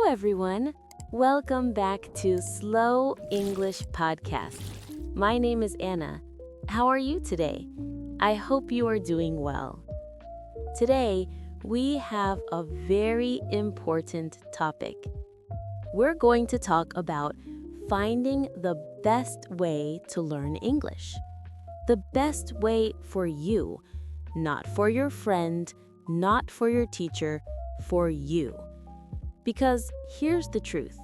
everyone. Welcome back to Slow English Podcast. My name is Anna. How are you today? I hope you are doing well. Today, we have a very important topic. We're going to talk about finding the best way to learn English. The best way for you, not for your friend, not for your teacher, for you. Because here's the truth.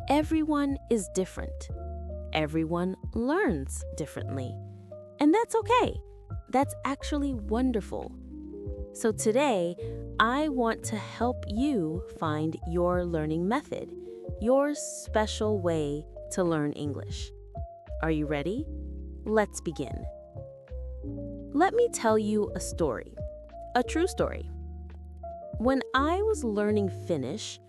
Everyone is different. Everyone learns differently. And that's okay. That's actually wonderful. So today, I want to help you find your learning method, your special way to learn English. Are you ready? Let's begin. Let me tell you a story, a true story. When I was learning Finnish,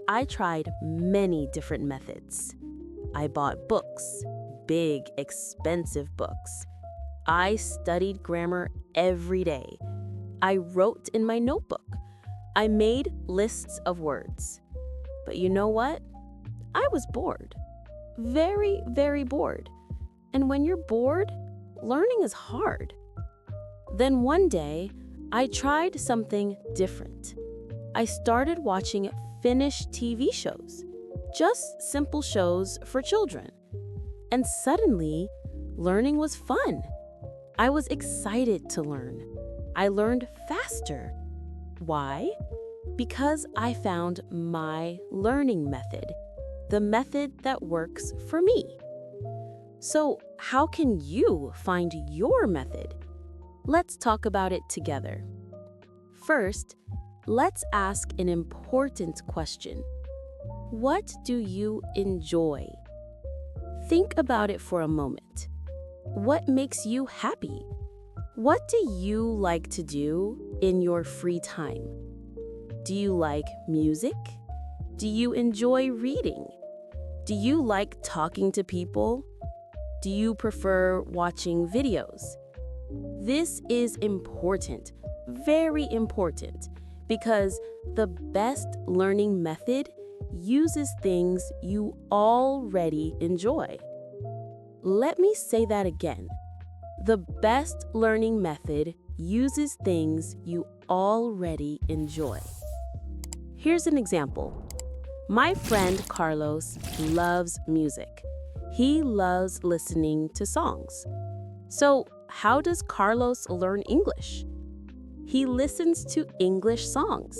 I tried many different methods. I bought books, big, expensive books. I studied grammar every day. I wrote in my notebook. I made lists of words. But you know what? I was bored. Very, very bored. And when you're bored, learning is hard. Then one day, I tried something different. I started watching Finnish TV shows, just simple shows for children. And suddenly, learning was fun. I was excited to learn. I learned faster. Why? Because I found my learning method, the method that works for me. So, how can you find your method? Let's talk about it together. First, let's ask an important question. What do you enjoy? Think about it for a moment. What makes you happy? What do you like to do in your free time? Do you like music? Do you enjoy reading? Do you like talking to people? Do you prefer watching videos? This is important, very important, because the best learning method uses things you already enjoy. Let me say that again. The best learning method uses things you already enjoy. Here's an example. My friend Carlos loves music. He loves listening to songs. So, how does Carlos learn English? He listens to English songs.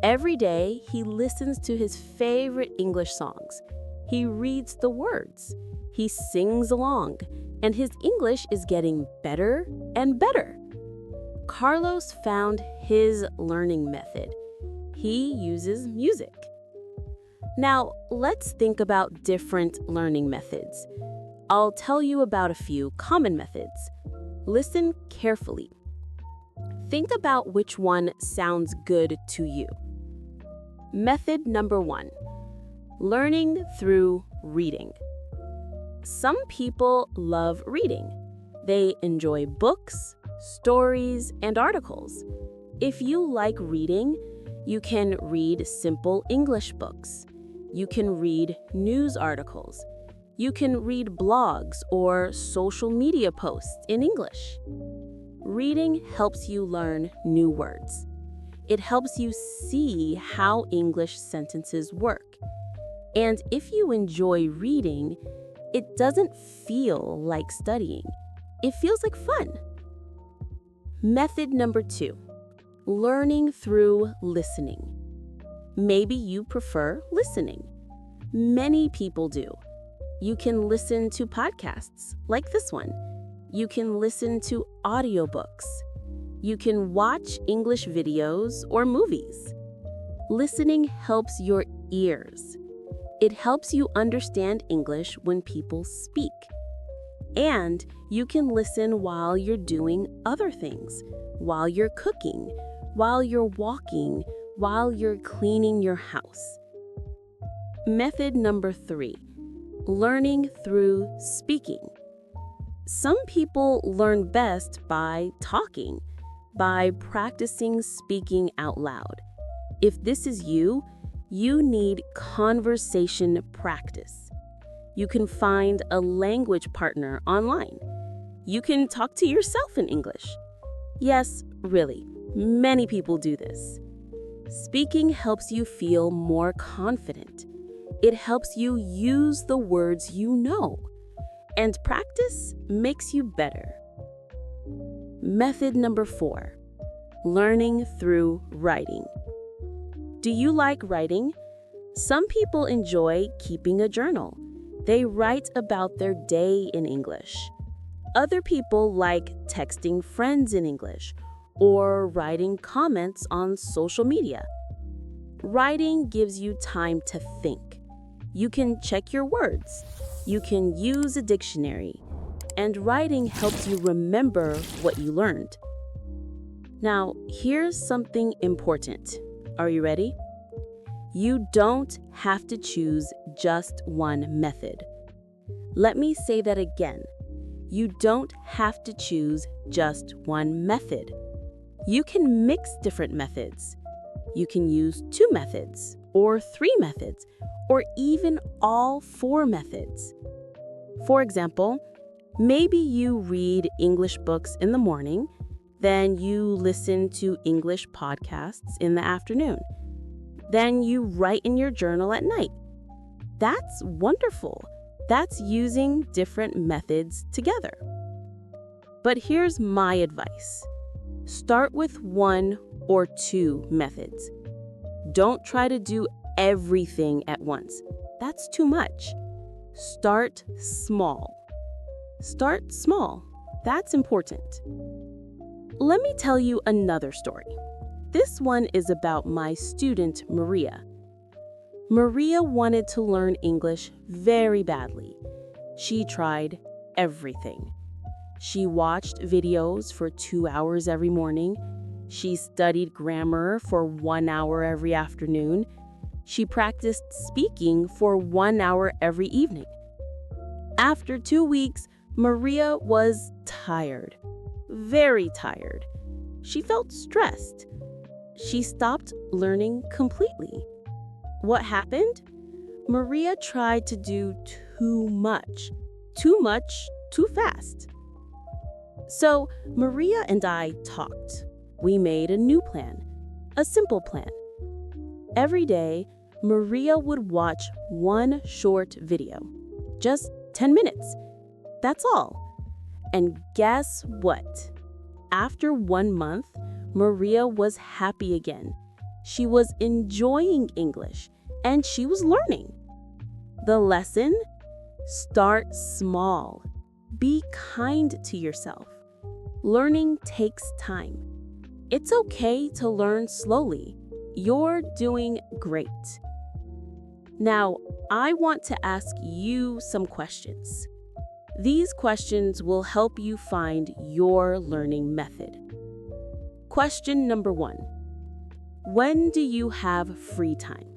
Every day, he listens to his favorite English songs. He reads the words. He sings along, and his English is getting better and better. Carlos found his learning method. He uses music. Now, let's think about different learning methods. I'll tell you about a few common methods. Listen carefully. Think about which one sounds good to you. Method number 1, learning through reading. Some people love reading. They enjoy books, stories, and articles. If you like reading, you can read simple English books. You can read news articles. You can read blogs or social media posts in English. Reading helps you learn new words. It helps you see how English sentences work. And if you enjoy reading, it doesn't feel like studying. It feels like fun. Method number 2, learning through listening. Maybe you prefer listening. Many people do. You can listen to podcasts like this one. You can listen to audiobooks. You can watch English videos or movies. Listening helps your ears. It helps you understand English when people speak. And you can listen while you're doing other things, while you're cooking, while you're walking, while you're cleaning your house. Method number 3, learning through speaking. Some people learn best by talking, by practicing speaking out loud. If this is you, You need conversation practice. You can find a language partner online. You can talk to yourself in English. Yes, really, many people do this. Speaking helps you feel more confident. It helps you use the words you know. And practice makes you better. Method number 4, learning through writing. Do you like writing? Some people enjoy keeping a journal. They write about their day in English. Other people like texting friends in English or writing comments on social media. Writing gives you time to think. You can check your words. You can use a dictionary. And writing helps you remember what you learned. Now, here's something important. Are you ready? You don't have to choose just one method. Let me say that again. You don't have to choose just one method. You can mix different methods. You can use 2 methods, or 3 methods, or even all 4 methods. For example, maybe you read English books in the morning, then you listen to English podcasts in the afternoon. Then you write in your journal at night. That's wonderful. That's using different methods together. But here's my advice. Start with 1 or 2 methods. Don't try to do everything at once. That's too much. Start small. Start small. That's important. Let me tell you another story. This one is about my student, Maria. Maria wanted to learn English very badly. She tried everything. She watched videos for 2 hours every morning. She studied grammar for 1 hour every afternoon. She practiced speaking for 1 hour every evening. After 2 weeks, Maria was tired, very tired. She felt stressed. She stopped learning completely. What happened? Maria tried to do too much, too fast. So Maria and I talked. We made a new plan, a simple plan. Every day, Maria would watch 1 short video, just 10 minutes. That's all. And guess what? After 1 month, Maria was happy again. She was enjoying English, and she was learning. The lesson? Start small. Be kind to yourself. Learning takes time. It's okay to learn slowly. You're doing great. Now, I want to ask you some questions. These questions will help you find your learning method. Question number 1. When do you have free time?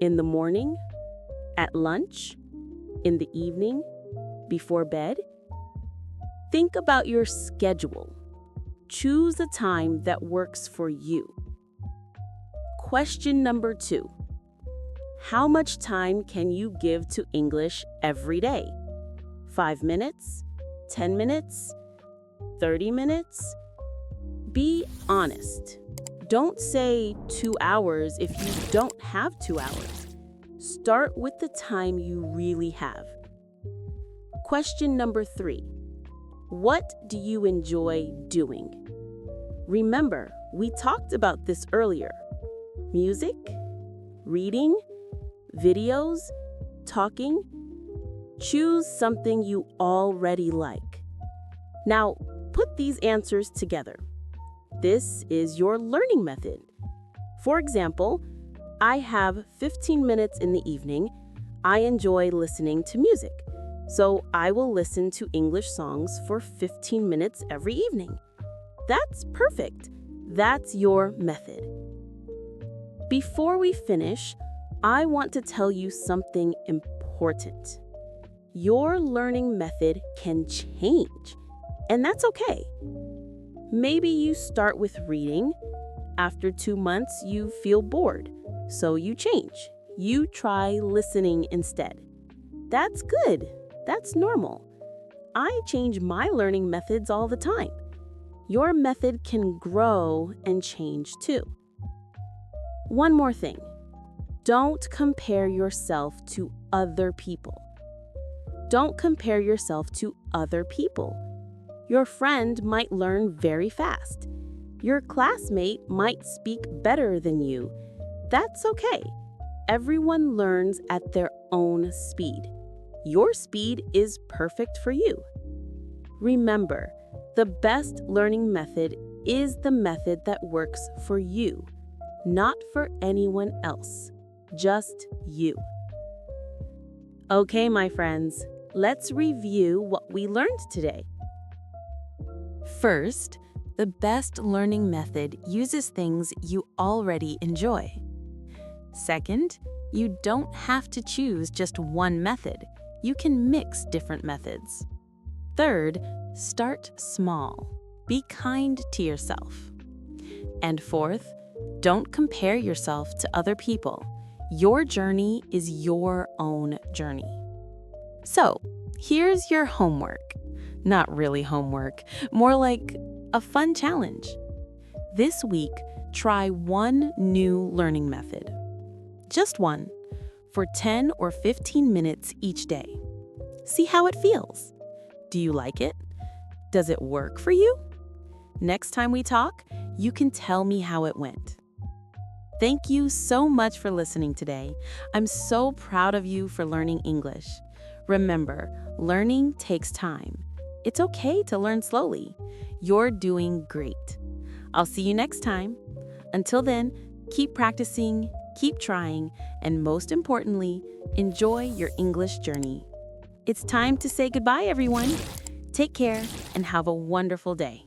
In the morning? At lunch? In the evening? Before bed? Think about your schedule. Choose a time that works for you. Question number 2. How much time can you give to English every day? 5 minutes? 10 minutes? 30 minutes? Be honest. Don't say 2 hours if you don't have 2 hours. Start with the time you really have. Question number 3. What do you enjoy doing? Remember, we talked about this earlier. Music? Reading? Videos? Talking? Choose something you already like. Now, put these answers together. This is your learning method. For example, I have 15 minutes in the evening. I enjoy listening to music, so I will listen to English songs for 15 minutes every evening. That's perfect. That's your method. Before we finish, I want to tell you something important. Your learning method can change, and that's okay. Maybe you start with reading. After 2 months, you feel bored. So you change. You try listening instead. That's good. That's normal. I change my learning methods all the time. Your method can grow and change too. One more thing. Don't compare yourself to other people. Don't compare yourself to other people. Your friend might learn very fast. Your classmate might speak better than you. That's okay. Everyone learns at their own speed. Your speed is perfect for you. Remember, the best learning method is the method that works for you, not for anyone else, just you. Okay, my friends, let's review what we learned today. First, the best learning method uses things you already enjoy. Second, you don't have to choose just one method. You can mix different methods. Third, start small. Be kind to yourself. And fourth, don't compare yourself to other people. Your journey is your own journey. So, here's your homework. Not really homework, more like a fun challenge. This week, try one new learning method. Just one, for 10 or 15 minutes each day. See how it feels. Do you like it? Does it work for you? Next time we talk, you can tell me how it went. Thank you so much for listening today. I'm so proud of you for learning English. Remember, learning takes time. It's okay to learn slowly. You're doing great. I'll see you next time. Until then, keep practicing, keep trying, and most importantly, enjoy your English journey. It's time to say goodbye, everyone. Take care and have a wonderful day.